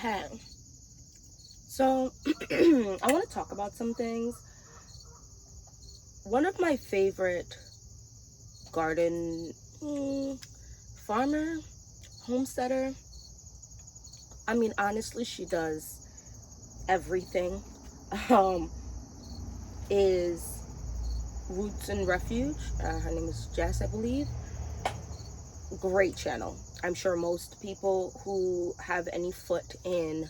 Hey, so I want to talk about some things. One of my favorite garden farmer, homesteader, I mean, honestly, she does everything, um, is Roots and Refuge. Her name is Jess, I believe. Great channel. I'm sure most people who have any foot in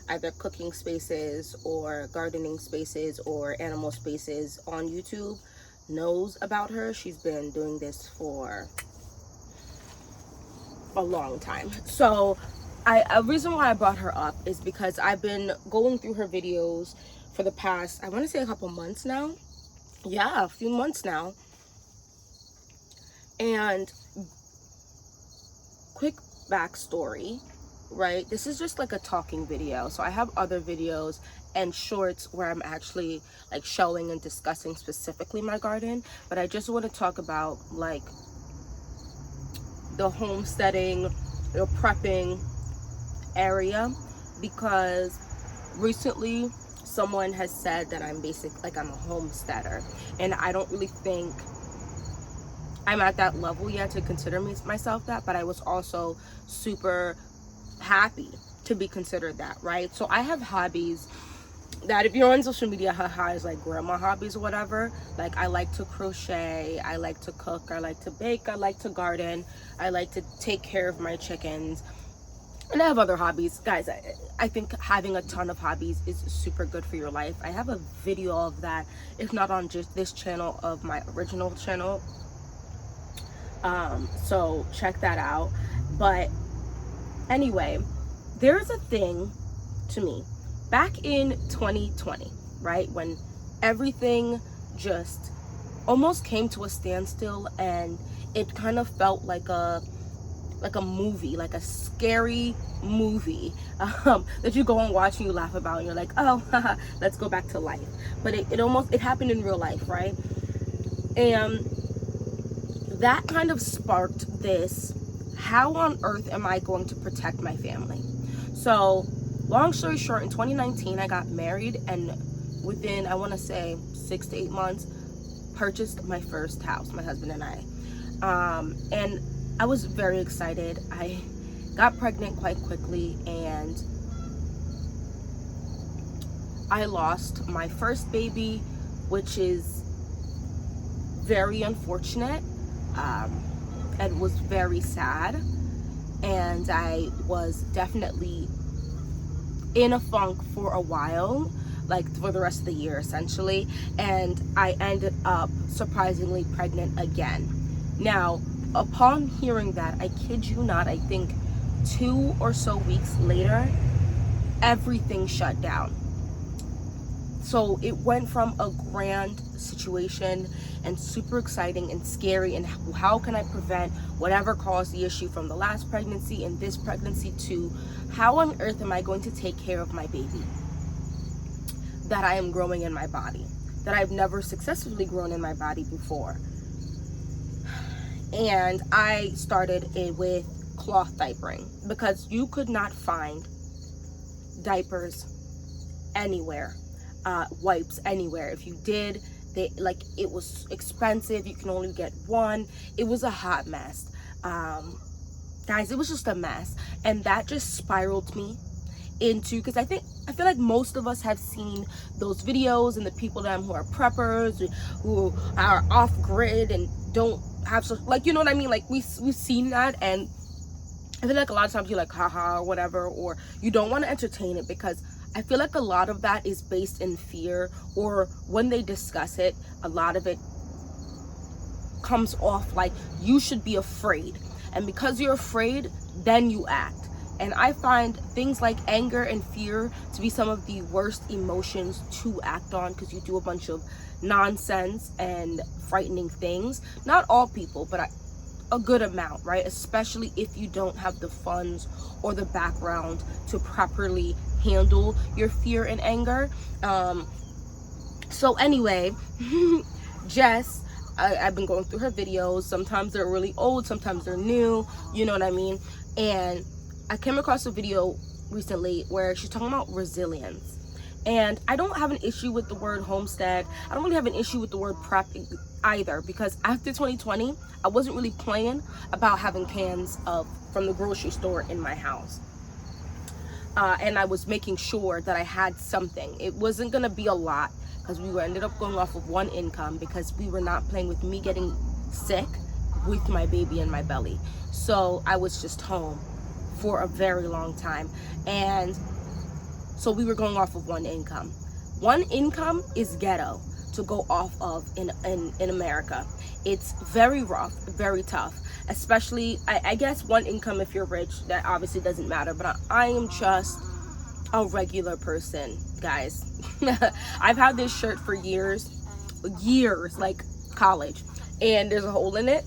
either cooking spaces or gardening spaces or animal spaces on YouTube knows about her. She's been doing this for a long time. So a reason why I brought her up is because I've been going through her videos for the past, I want to say a couple months now. Yeah, a few months now. And quick backstory, right? This is just like a talking video. So I have other videos and shorts where I'm actually like showing and discussing specifically my garden, but I just want to talk about like the homesteading, the prepping area, because recently someone has said that I'm I'm a homesteader, and I don't really think I'm at that level yet to consider myself that, but I was also super happy to be considered that, right? So I have hobbies that if you're on social media, haha, is like grandma hobbies or whatever. Like I like to crochet, I like to cook, I like to bake, I like to garden, I like to take care of my chickens, and I have other hobbies. Guys, I think having a ton of hobbies is super good for your life. I have a video of that, if not on just this channel, of my original channel, so check that out. But anyway, there's a thing to me back in 2020, right, when everything just almost came to a standstill, and it kind of felt like a movie, like a scary movie, that you go and watch and you laugh about and you're like, oh, haha, let's go back to life. But it happened in real life, right? And that kind of sparked this, how on earth am I going to protect my family? So long story short, in 2019 I got married, and within, I want to say 6 to 8 months, purchased my first house, my husband and I. And I was very excited. I got pregnant quite quickly, and I lost my first baby, which is very unfortunate, and was very sad. And I was definitely in a funk for a while, like for the rest of the year essentially, and I ended up surprisingly pregnant again. Now, upon hearing that, I kid you not, I think 2 or so weeks later, everything shut down. So it went from a grand situation and super exciting and scary, and how can I prevent whatever caused the issue from the last pregnancy and this pregnancy, to how on earth am I going to take care of my baby that I am growing in my body, that I've never successfully grown in my body before. And I started it with cloth diapering, because you could not find diapers anywhere, wipes anywhere. If you did, it was expensive. You can only get one. It was a hot mess. Guys, it was just a mess. And that just spiraled me into, because I feel like most of us have seen those videos, and the people who are preppers, who are off grid and don't have, so like, you know what I mean, like we've seen that, and I feel like a lot of times you're like haha or whatever, or you don't want to entertain it, because I feel like a lot of that is based in fear, or when they discuss it, a lot of it comes off like you should be afraid, and because you're afraid, then you act. And I find things like anger and fear to be some of the worst emotions to act on, because you do a bunch of nonsense and frightening things. Not all people, but a good amount, right? Especially if you don't have the funds or the background to properly handle your fear and anger. So anyway, Jess, I've been going through her videos. Sometimes they're really old, sometimes they're new, you know what I mean? And I came across a video recently where she's talking about resilience. And I don't have an issue with the word homestead. I don't really have an issue with the word prep either, because after 2020, I wasn't really playing about having cans of from the grocery store in my house. And I was making sure that I had something. It wasn't gonna be a lot because we ended up going off of one income, because we were not playing with me getting sick with my baby in my belly. So I was just home for a very long time, and so we were going off of one income. One income is ghetto to go off of in America. It's very rough, very tough, especially, I guess one income if you're rich, that obviously doesn't matter, but I am just a regular person, guys. I've had this shirt for years, like college, and there's a hole in it.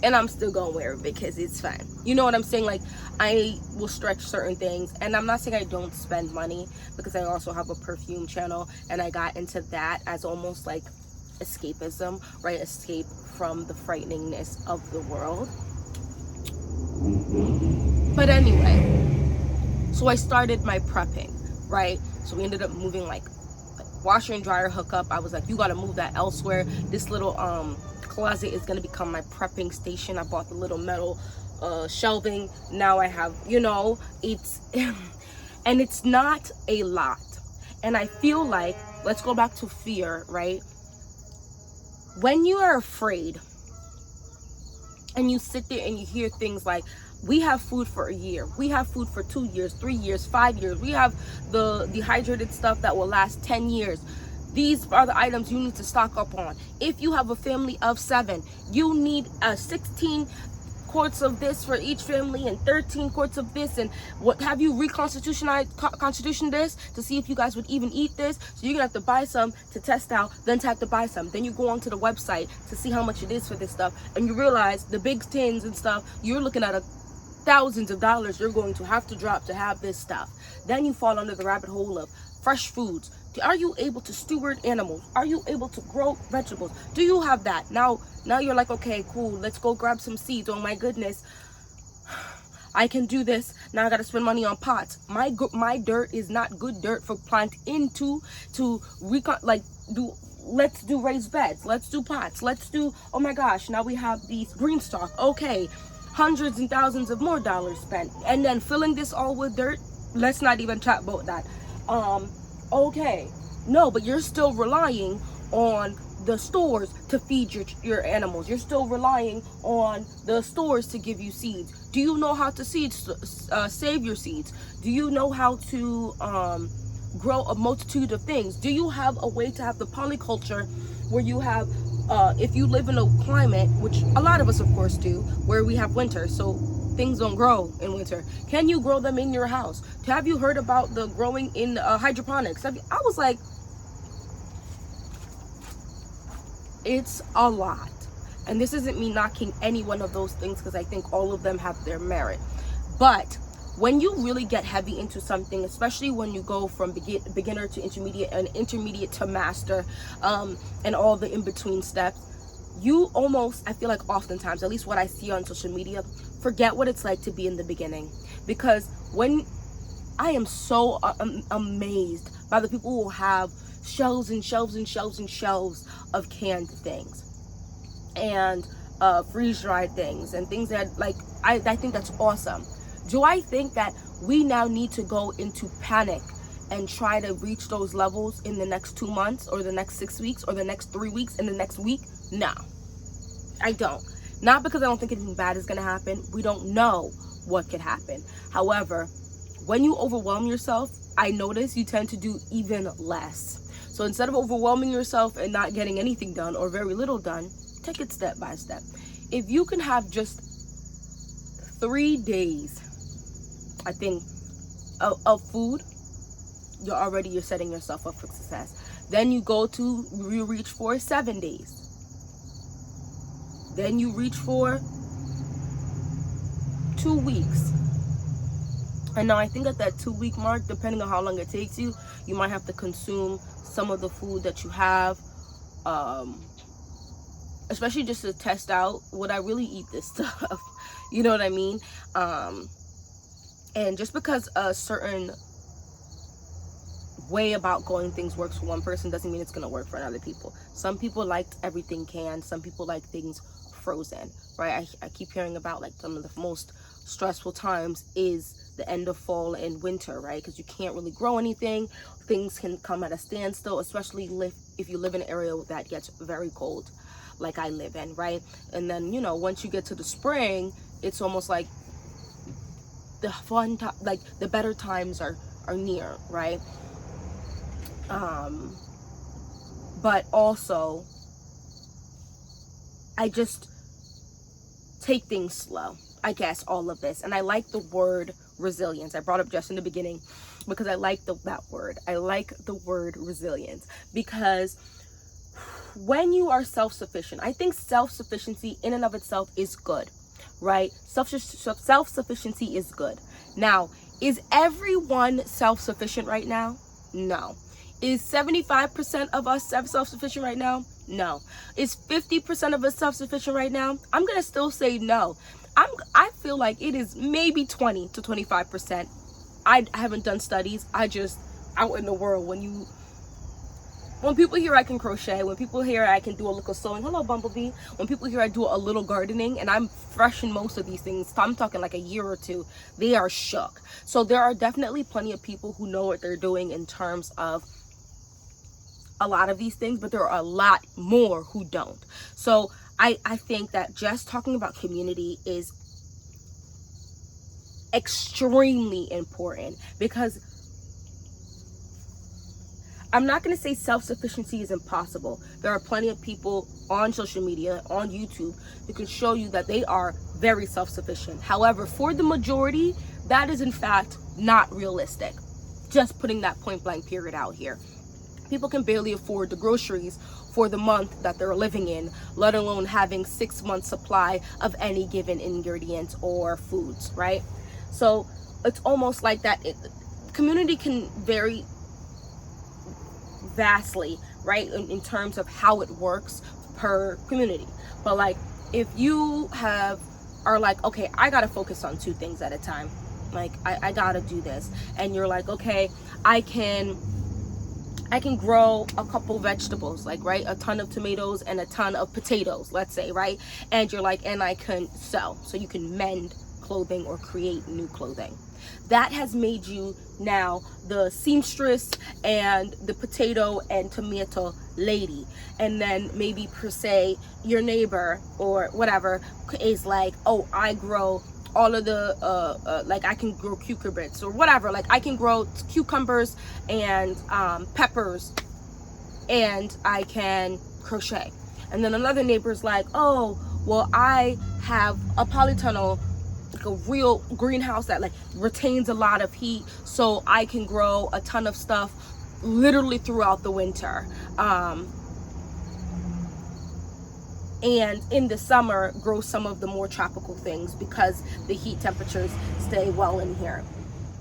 And I'm still gonna wear it because it's fun. You know what I'm saying? Like, I will stretch certain things, and I'm not saying I don't spend money, because I also have a perfume channel, and I got into that as almost like escapism, right? Escape from the frighteningness of the world. But anyway, so I started my prepping, right? So we ended up moving like washer and dryer hookup. I was like, you gotta move that elsewhere. This little closet is gonna become my prepping station. I bought the little metal shelving. Now I have, you know, it's and it's not a lot. And I feel like, let's go back to fear, right? When you are afraid and you sit there and you hear things like, we have food for a year, we have food for 2 years, 3 years, 5 years, we have the dehydrated stuff that will last 10 years. These are the items you need to stock up on. If you have a family of 7, you need 16 quarts of this for each family and 13 quarts of this, and what have you constitution this to see if you guys would even eat this. So you're gonna have to buy some to test out, then to have to buy some, then you go onto the website to see how much it is for this stuff, and you realize the big tins and stuff, you're looking at thousands of dollars you're going to have to drop to have this stuff. Then you fall under the rabbit hole of fresh foods. Are you able to steward animals? Are you able to grow vegetables? Do you have that? Now you're like, okay, cool, let's go grab some seeds. Oh my goodness, I can do this. Now I gotta spend money on pots. My dirt is not good dirt for plant into let's do raised beds, let's do pots, let's do, oh my gosh, now we have these green stock. Okay, hundreds and thousands of more dollars spent, and then filling this all with dirt. Let's not even chat about that. Okay, no, but you're still relying on the stores to feed your animals. You're still relying on the stores to give you seeds. Do you know how to save your seeds? Do you know how to grow a multitude of things? Do you have a way to have the polyculture where you have, if you live in a climate, which a lot of us of course do, where we have winter, so things don't grow in winter. Can you grow them in your house? Have you heard about the growing in hydroponics? I was like, it's a lot. And this isn't me knocking any one of those things, because I think all of them have their merit. But when you really get heavy into something, especially when you go from beginner to intermediate and intermediate to master, and all the in-between steps, you almost, I feel like oftentimes, at least what I see on social media, forget what it's like to be in the beginning. Because when I am so amazed by the people who have shelves and shelves and shelves and shelves of canned things and freeze-dried things and things that, like, I think that's awesome. Do I think that we now need to go into panic and try to reach those levels in the next 2 months or the next 6 weeks or the next 3 weeks in the next week? No, I don't. Not because I don't think anything bad is going to happen. We don't know what could happen. However, when you overwhelm yourself, I notice you tend to do even less. So instead of overwhelming yourself and not getting anything done or very little done, take it step by step. If you can have just 3 days, I think, of food, you're setting yourself up for success. Then you reach for 7 days. Then you reach for 2 weeks. And now I think at that 2-week mark, depending on how long it takes you, you might have to consume some of the food that you have, especially just to test out, would I really eat this stuff? You know what I mean? And just because a certain way about going things works for one person doesn't mean it's going to work for other people. Some people like everything canned. Some people like things frozen, right? I keep hearing about like some of the most stressful times is the end of fall and winter, right? Because you can't really grow anything. Things can come at a standstill, especially if you live in an area that gets very cold, like I live in, right? And then, you know, once you get to the spring, it's almost like the fun time, like the better times are near, right? But also, I just take things slow, I guess, all of this. And I like the word resilience. I brought up just in the beginning because I like that word. I like the word resilience because when you are self-sufficient, I think self-sufficiency in and of itself is good, right? Self-sufficiency is good. Now, is everyone self-sufficient right now? No. Is 75% of us self-sufficient right now? No. Is 50% of us self-sufficient right now? I'm gonna still say no. I feel like it is maybe 20 to 25%. I haven't done studies. I just out in the world. When people hear I can crochet, when people hear I can do a little sewing, hello Bumblebee. When people hear I do a little gardening, and I'm fresh in most of these things, I'm talking like a year or two, they are shook. So there are definitely plenty of people who know what they're doing in terms of a lot of these things, but there are a lot more who don't. So I think that just talking about community is extremely important, because I'm not going to say self-sufficiency is impossible. There are plenty of people on social media, on YouTube, that can show you that they are very self-sufficient. However, for the majority, that is in fact not realistic. Just putting that point blank period out here. People can barely afford the groceries for the month that they're living in, let alone having 6 months supply of any given ingredient or foods, right? So it's almost like that. Community can vary vastly, right, in terms of how it works per community. But like, if you are like, okay, I gotta focus on 2 things at a time, like I gotta do this, and you're like, okay, I can grow a couple vegetables, like, right, a ton of tomatoes and a ton of potatoes, let's say, right? And you're like, and I can sew, so you can mend clothing or create new clothing. That has made you now the seamstress and the potato and tomato lady. And then maybe per se your neighbor or whatever is like, oh, I grow all of the like I can grow cucurbits or whatever, like I can grow cucumbers and peppers, and I can crochet. And then another neighbor's like, oh, well, I have a polytunnel, like a real greenhouse that like retains a lot of heat, so I can grow a ton of stuff literally throughout the winter, and in the summer grow some of the more tropical things because the heat temperatures stay well in here.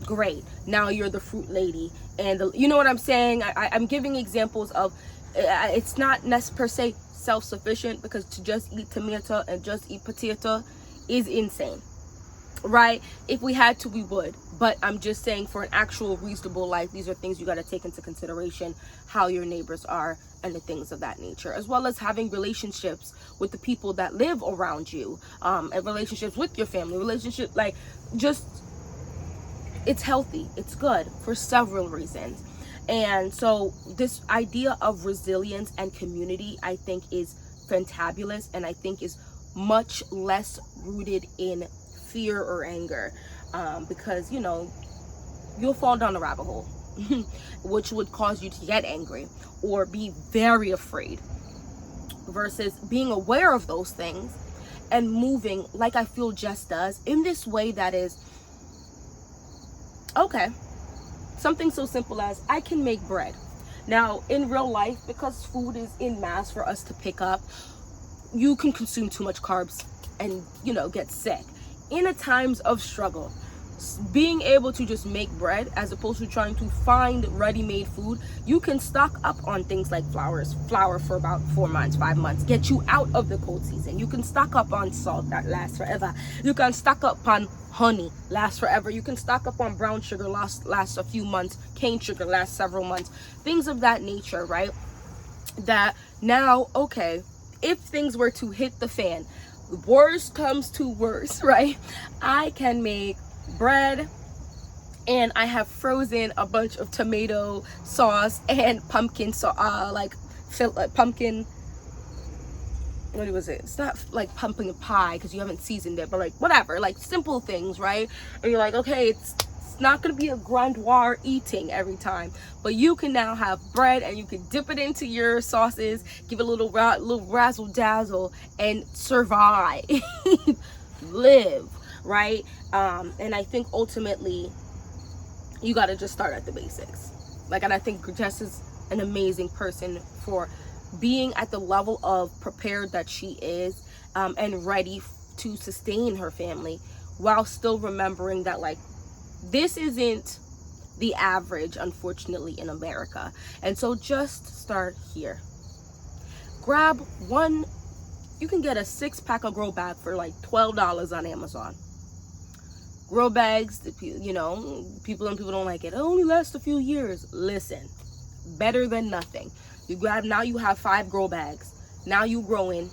Great. Now you're the fruit lady, and you know what I'm saying? I'm giving examples of it's not per se self-sufficient, because to just eat tomato and just eat potato is insane, right? If we had to, we would. But I'm just saying, for an actual reasonable life, these are things you got to take into consideration, how your neighbors are and the things of that nature, as well as having relationships with the people that live around you, and relationships with your family, relationship, like, just, it's healthy, it's good for several reasons. And so this idea of resilience and community, I think, is fantabulous, and I think is much less rooted in fear or anger, because, you know, you'll fall down a rabbit hole which would cause you to get angry or be very afraid, versus being aware of those things and moving like I feel Jess does, in this way that is, okay, something so simple as I can make bread. Now, in real life, because food is in mass for us to pick up, you can consume too much carbs and, you know, get sick. In a times of struggle, being able to just make bread as opposed to trying to find ready-made food, you can stock up on things like flour for about 4 months, 5 months, get you out of the cold season. You can stock up on salt, that lasts forever. You can stock up on honey, lasts forever. You can stock up on brown sugar, lasts a few months. Cane sugar lasts several months. Things of that nature, right? That now, okay, if things were to hit the fan, worst comes to worst, right? I can make bread, and I have frozen a bunch of tomato sauce and pumpkin pumpkin, what was it? It's not like pumpkin pie because you haven't seasoned it, but like whatever, like simple things, right? And you're like, okay, it's not gonna be a grandoir eating every time, but you can now have bread and you can dip it into your sauces, give it a little razzle dazzle, and survive. Live, right? And I think ultimately you got to just start at the basics. Like, and I think Jess is an amazing person for being at the level of prepared that she is, and ready to sustain her family while still remembering that, like, this isn't the average, unfortunately, in America. And so just start here. Grab one. You can get a 6-pack of grow bag for like $12 on Amazon. Grow bags, you know, people don't like it. It only lasts a few years. Listen, better than nothing. You grab, now you have 5 grow bags. Now you grow in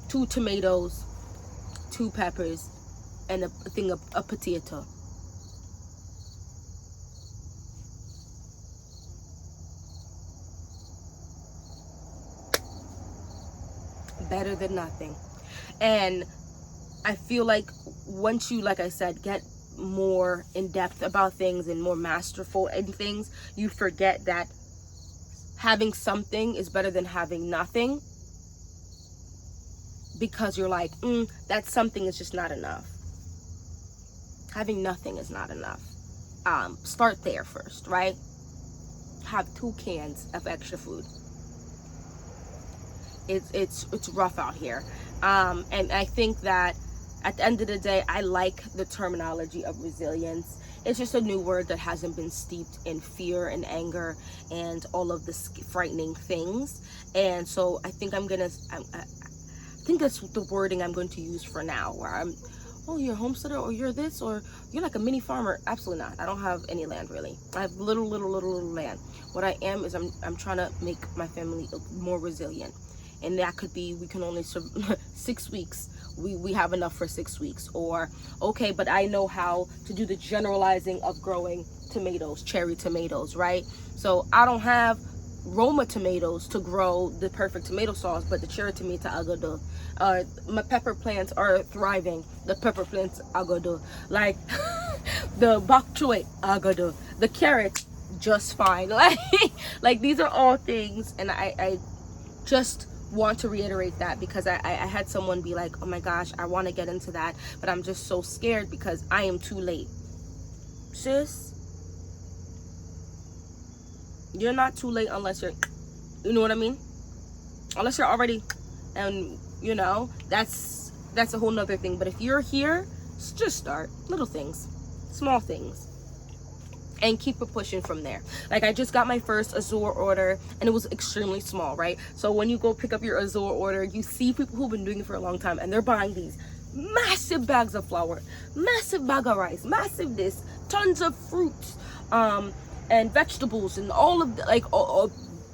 2 tomatoes, 2 peppers, and a potato. Better than nothing. And I feel like once you, like I said, get more in depth about things and more masterful in things, you forget that having something is better than having nothing, because you're like, that something is just not enough. Having nothing is not enough. Start there first, right? Have 2 cans of extra food. It's rough out here, and I think that at the end of the day, I like the terminology of resilience. It's just a new word that hasn't been steeped in fear and anger and all of the frightening things. And so I think I think that's the wording I'm going to use for now, where I'm, oh, you're a homesteader, or you're this, or you're like a mini farmer. Absolutely not. I don't have any land, really. I have little land. What I am is I'm trying to make my family more resilient. And that could be, we can only serve 6 weeks. We have enough for 6 weeks. Or, okay, but I know how to do the generalizing of growing tomatoes, cherry tomatoes, right? So I don't have Roma tomatoes to grow the perfect tomato sauce, but the cherry tomato I go do. My pepper plants are thriving. The pepper plants I go do. Like the bok choy I go do. The carrots just fine. Like these are all things, and I just want to reiterate that, because I had someone be like, oh my gosh, I want to get into that, but I'm just so scared because I am too late. Sis, you're not too late unless you're, you know what I mean? Unless you're already, and you know, that's a whole nother thing. But if you're here, just start little things, small things, and keep it pushing from there. Like, I just got my first Azure order, and it was extremely small, right? So when you go pick up your Azure order, you see people who've been doing it for a long time, and they're buying these massive bags of flour, massive bag of rice, massive this, tons of fruits, and vegetables, and all of the, like,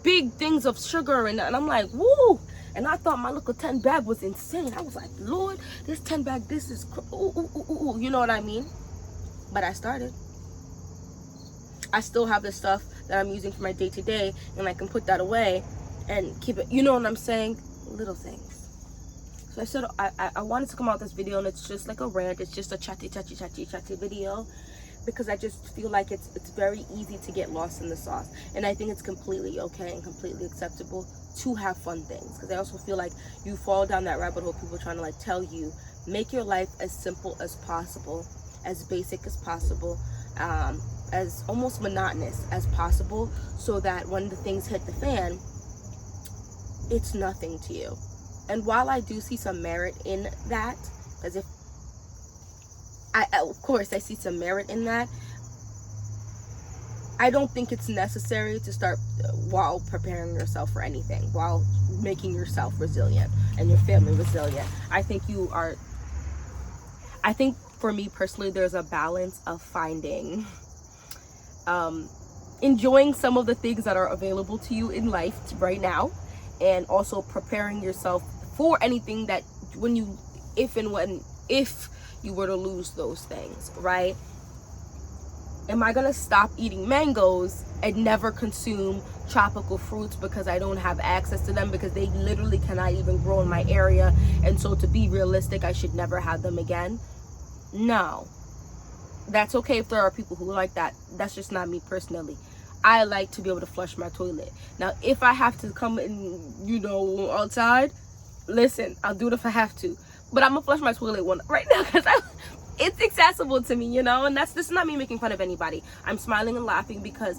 big things of sugar, and I'm like, woo! And I thought my little 10 bag was insane. I was like, Lord, this 10 bag, this is, ooh, you know what I mean? But I started. I still have the stuff that I'm using for my day-to-day, and I can put that away and keep it, you know what I'm saying? Little things. So I said I wanted to come out with this video, and it's just like a rant. It's just a chatty video, because I just feel like it's very easy to get lost in the sauce. And I think it's completely okay and completely acceptable to have fun things, because I also feel like you fall down that rabbit hole, people trying to like tell you, make your life as simple as possible, as basic as possible, as almost monotonous as possible, so that when the things hit the fan, it's nothing to you. And while I do see some merit in that, as if Of course, I see some merit in that. I don't think it's necessary to start while preparing yourself for anything, while making yourself resilient and your family resilient. I think for me personally, there's a balance of finding, enjoying some of the things that are available to you in life right now, and also preparing yourself for anything that if you were to lose those things, right? Am I gonna stop eating mangoes and never consume tropical fruits because I don't have access to them, because they literally cannot even grow in my area, and so to be realistic, I should never have them again? No. That's okay if there are people who like that. That's just not me personally. I like to be able to flush my toilet. Now, if I have to come in, outside, listen, I'll do it if I have to. But I'm gonna flush my toilet right now because it's accessible to me, and this is not me making fun of anybody. I'm smiling and laughing because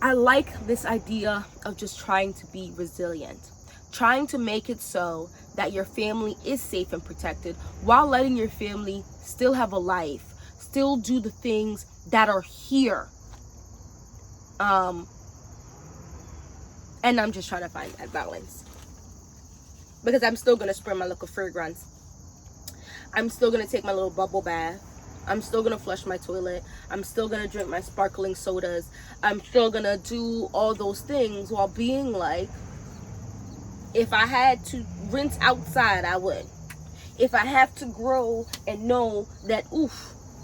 I like this idea of just trying to be resilient, trying to make it so that your family is safe and protected while letting your family still have a life, still do the things that are here. And I'm just trying to find that balance, because I'm still gonna spray my little fragrance. I'm still gonna take my little bubble bath. I'm still gonna flush my toilet. I'm still gonna drink my sparkling sodas. I'm still gonna do all those things while being like, if I had to rinse outside, I would. If I have to grow and know that,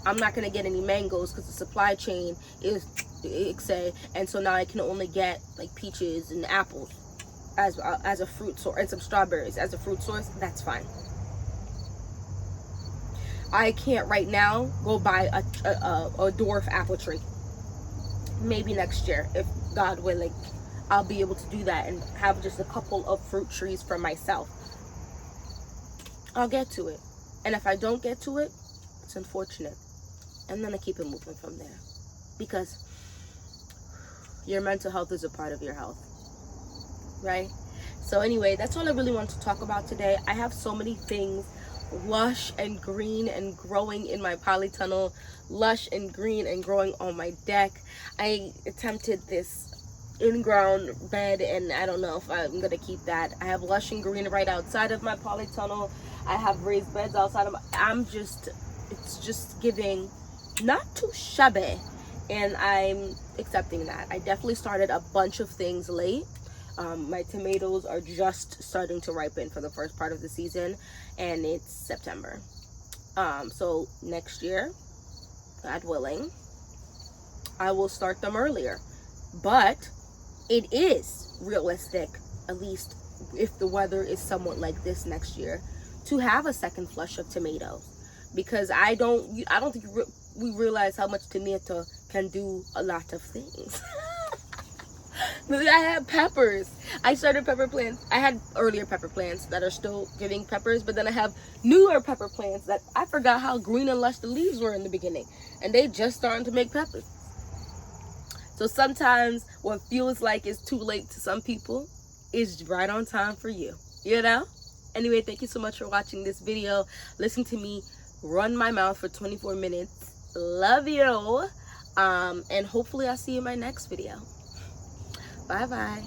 I'm not gonna get any mangoes because the supply chain is, and so now I can only get like peaches and apples as a fruit source, and some strawberries as a fruit source, that's fine. I can't right now go buy a dwarf apple tree. Maybe next year, if God willing, I'll be able to do that and have just a couple of fruit trees for myself. I'll get to it. And if I don't get to it, it's unfortunate. And then I keep it moving from there. Because your mental health is a part of your health. Right? So anyway, that's all I really want to talk about today. I have so many things lush and green and growing in my polytunnel, lush and green and growing on my deck. I attempted this in-ground bed, and I don't know if I'm gonna keep that. I have lush and green right outside of my polytunnel. I have raised beds outside of it's just giving not too shabby, and I'm accepting that. I definitely started a bunch of things late. My tomatoes are just starting to ripen for the first part of the season, and it's September. So next year, God willing, I will start them earlier. But it is realistic, at least if the weather is somewhat like this next year, to have a second flush of tomatoes, because I don't think we realize how much tomato can do a lot of things. I have peppers. I started pepper plants. I had earlier pepper plants that are still giving peppers, but then I have newer pepper plants that I forgot how green and lush the leaves were in the beginning, and they just starting to make peppers. So sometimes what feels like it's too late to some people is right on time for you, Anyway, thank you so much for watching this video. Listen to me run my mouth for 24 minutes. Love you. And hopefully I'll see you in my next video. Bye bye.